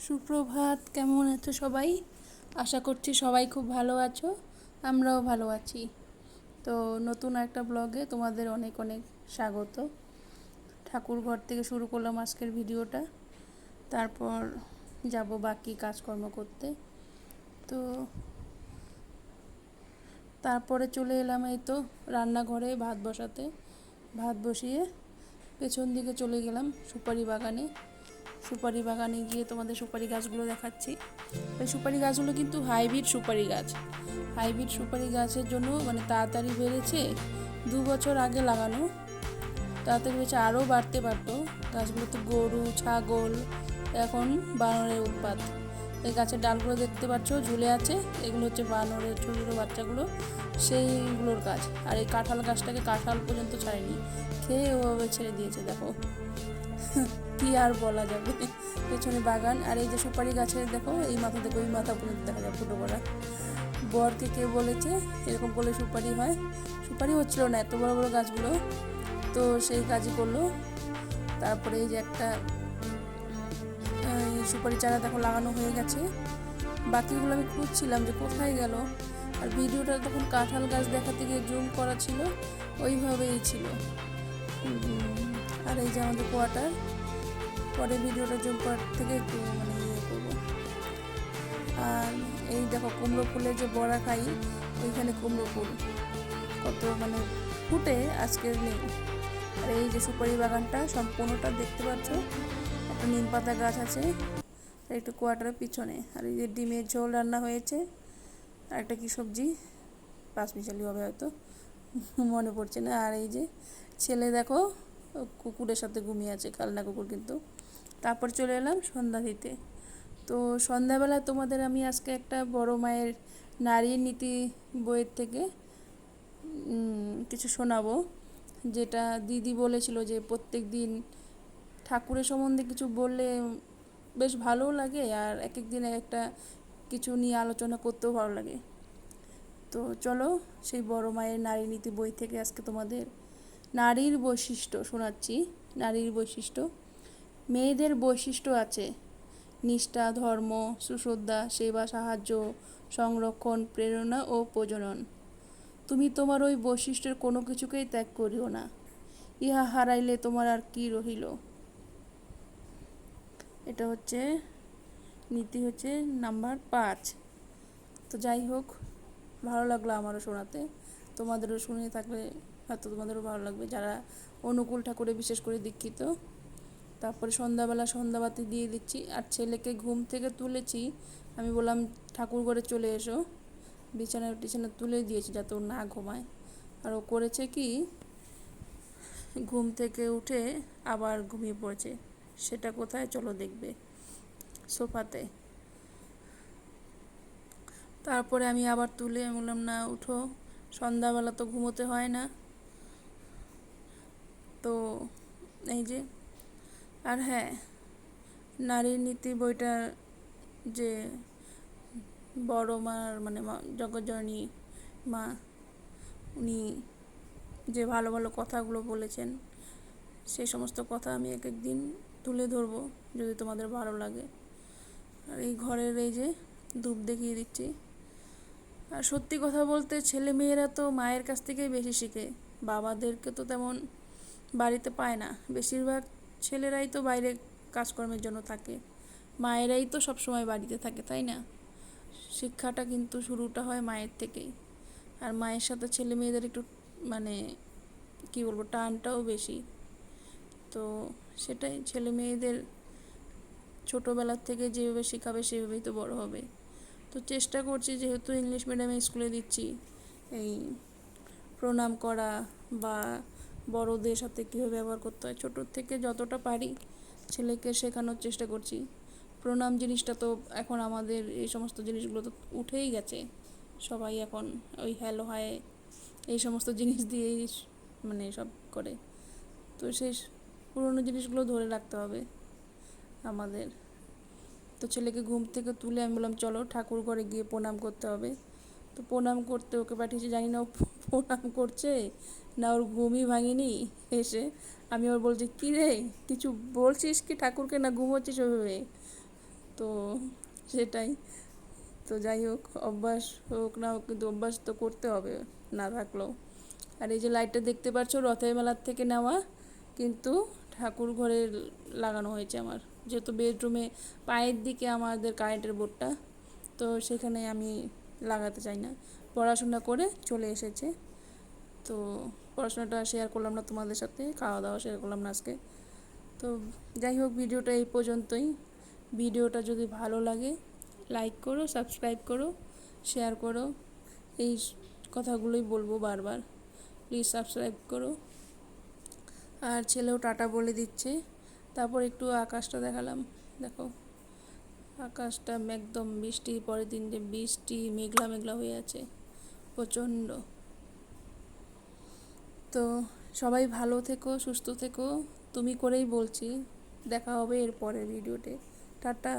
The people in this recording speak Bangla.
সুপ্রভাত, কেমন আছো সবাই? আশা করছি সবাই খুব ভালো আছো। আমরাও ভালো আছি। তো নতুন একটা ব্লগে তোমাদের অনেক অনেক স্বাগত। ঠাকুর ঘর থেকে শুরু করলাম আজকের ভিডিওটা, তারপর যাব বাকি কাজকর্ম করতে। তো তারপরে চলে এলাম এই তো রান্নাঘরে ভাত বসাতে। ভাত বসিয়ে পেছন দিকে চলে গেলাম সুপারি বাগানে। সুপারি বাগানে গিয়ে তোমাদের সুপারি গাছগুলো দেখাচ্ছি। এই সুপারি গাছগুলো কিন্তু হাইব্রিড সুপারি গাছ। হাইব্রিড সুপারি গাছের জন্য মানে তাড়াতাড়ি বেড়েছে। 2 বছর আগে লাগানো, তাড়াতাড়ি বেড়েছে, আরও বাড়তে পারতো। গাছগুলোতে গরু ছাগল এখন বানরের উৎপাত। এই গাছের ডালগুলো দেখতে পাচ্ছ ঝুলে আছে, এগুলো হচ্ছে বানরের ছোটো ছোটো বাচ্চাগুলো, সেইগুলোর গাছ। আর এই কাঁঠাল গাছটাকে কাঁঠাল পর্যন্ত ছাড়েনি, খেয়ে ওভাবে ছেড়ে দিয়েছে। দেখো কি আর বলা যাবে। পেছনে বাগান, আর এই যে সুপারি গাছের দেখো এই মাথা দেখো, ওই মাথা পর্যন্ত দেখা যায় ফুটো করা। বরকে কে বলেছে এরকম করলে সুপারি হয়? সুপারি হচ্ছিল না এত বড় বড় গাছগুলো, তো সেই কাজই করলো। তারপরে এই যে একটা সুপারি চারা দেখো লাগানো হয়ে গেছে। বাকিগুলো আমি খুঁজছিলাম যে কোথায় গেল, আর ভিডিওটা তখন কাঁঠাল গাছ দেখাতে গিয়ে জুম করা ছিল, ওইভাবেই ছিল। আর এই যে আমাদের কোয়ার্টার, পরে ভিডিওটা জুম করার থেকে একটু মানে ইয়ে করবো। আর এই দেখো কুমড়ো ফুলে যে বড়া খাই, ওইখানে কুমড়ো ফুল কত মানে ফুটে আজকে নেই। আর এই যে সুপারি বাগানটা সম্পূর্ণটা দেখতে পাচ্ছ, একটা নিম পাতা গাছ আছে একটু কোয়ার্টারের পিছনে। আর এই যে ডিমের ঝোল রান্না হয়েছে, আর একটা কি সবজি পাঁচমিশালি হবে হয়তো, মনে পড়ছে না। আর এই যে ছেলে দেখো কুকুরের সাথে ঘুমিয়ে আছে, কালনা কুকুর কিন্তু। তারপর চলে এলাম সন্ধ্যা দিতে। তো সন্ধ্যাবেলায় তোমাদের আমি আজকে একটা বড় মায়ের নারী নীতি বইয়ের থেকে কিছু শোনাবো। যেটা দিদি বলেছিল যে প্রত্যেক দিন ঠাকুরের সম্বন্ধে কিছু বললে বেশ ভালোও লাগে, আর এক এক দিন এক একটা কিছু নিয়ে আলোচনা করতেও ভালো লাগে। তো চলো সেই বড় মায়ের নারী নীতি বই থেকে আজকে তোমাদের নারীর বৈশিষ্ট্য শোনাচ্ছি। নারীর বৈশিষ্ট্য: মেয়েদের বৈশিষ্ট্য আছে নিষ্ঠা, ধর্ম, সুশ্রদ্ধা, সেবা, সাহায্য, সংরক্ষণ, প্রেরণা ও প্রজনন। তুমি তোমার ওই বৈশিষ্ট্যের কোনো কিছুকেই ত্যাগ করিও না, ইহা হারাইলে তোমার আর কি রহিল। এটা হচ্ছে নীতি হচ্ছে নাম্বার 5। তো যাই হোক, ভালো লাগলো আমারও শোনাতে, তোমাদেরও শুনে থাকলে হয়তো তোমাদেরও ভালো লাগবে যারা অনুকূল ঠাকুরে বিশেষ করে দীক্ষিত। তারপরে সন্ধ্যাবেলা সন্ধ্যাবাতি দিয়ে দিচ্ছি, আর ছেলেকে ঘুম থেকে তুলেছি। আমি বললাম ঠাকুর ঘরে চলে এসো, বিছানা টিছানা তুলে দিয়েছি যাতে ও না ঘুমায়। আর ও করেছে কি, ঘুম থেকে উঠে আবার ঘুমিয়ে পড়েছে। সেটা কোথায় চলো দেখবে, সোফাতে। তারপরে আমি আবার তুলে বললাম না উঠো, সন্ধ্যাবেলা তো ঘুমোতে হয় না। তো এই যে, আর হ্যাঁ, নারীর নীতি বইটা যে বড় মার মানে জগজ্জননী মা, উনি যে ভালো ভালো কথাগুলো বলেছেন, সেই সমস্ত কথা আমি এক এক দিন তুলে ধরবো যদি তোমাদের ভালো লাগে। আর এই ঘরের এই যে ধূপ দেখিয়ে দিচ্ছি। আর সত্যি কথা বলতে ছেলে মেয়েরা তো মায়ের কাছ থেকেই বেশি শিখে, বাবাদেরকে তো তেমন বাড়িতে পায় না। বেশিরভাগ ছেলেরাই তো বাইরে কাজকর্মের জন্য থাকে, মায়েরাই তো সবসময় বাড়িতে থাকে, তাই না? শিক্ষাটা কিন্তু শুরুটা হয় মায়ের থেকেই। আর মায়ের সাথে ছেলে মেয়েদের একটু মানে কী বলবো, টানটাও বেশি। তো সেটাই, ছেলে মেয়েদের ছোটোবেলার থেকে যেভাবে শেখাবে সেভাবেই তো বড় হবে। তো চেষ্টা করছি, যেহেতু ইংলিশ মিডিয়ামে স্কুলে দিচ্ছি, এই প্রণাম করা বা বড়দের সাথে কীভাবে ব্যবহার করতে হয় ছোটোর থেকে যতটা পারি ছেলেকে শেখানোর চেষ্টা করছি। প্রণাম জিনিসটা তো এখন আমাদের এই সমস্ত জিনিসগুলো তো উঠেই গেছে, সবাই এখন ওই হ্যালো হায় এই সমস্ত জিনিস দিয়েই মানে সব করে। তো সেই পুরনো জিনিসগুলো ধরে রাখতে হবে আমাদের। তো ছেলেকে ঘুম থেকে তুলে আমি বললাম চলো ঠাকুর ঘরে গিয়ে প্রণাম করতে হবে। তো প্রণাম করতে ওকে পাঠিয়েছি, জানি না ও প্রণাম করছে না ওর ঘুমই ভাঙিনি। এসে আমি ওর বলছি কী রে, কিছু বলছিস কি ঠাকুরকে, না ঘুমোচ্ছিস ওইভাবে? তো সেটাই। তো যাই হোক, অভ্যাস হোক না হোক, কিন্তু অভ্যাস তো করতে হবে না থাকলেও। আর এই যে লাইটটা দেখতে পাচ্ছ রথের মেলার থেকে নেওয়া, কিন্তু ঠাকুর ঘরে লাগানো হয়েছে আমার, যেহেতু বেডরুমে পায়ের দিকে আমাদের কারেন্টের বোর্ডটা, তো সেখানে আমি লাগাতে চাই না। পড়াশোনা করে চলে এসেছে, তো পড়াশোনাটা শেয়ার করলাম না তোমাদের সাথে, খাওয়া দাওয়া শেয়ার করলাম না আজকে। তো যাই হোক, ভিডিওটা এই পর্যন্তই। ভিডিওটা যদি ভালো লাগে লাইক করো, সাবস্ক্রাইব করো, শেয়ার করো, এই কথাগুলোই বলবো বারবার। প্লিজ সাবস্ক্রাইব করো। আর ছেলেও টাটা বলে দিচ্ছে। তারপর একটু আকাশটা দেখালাম, দেখো আকাশটা একদম বৃষ্টি, পরের দিন যে বৃষ্টি মেঘলা মেঘলা হয়ে আছে প্রচণ্ড। তো সবাই ভালো থেকো, সুস্থ থেকো, তুমি করেই বলছি। দেখা হবে এর পরের ভিডিওতে। টাটা।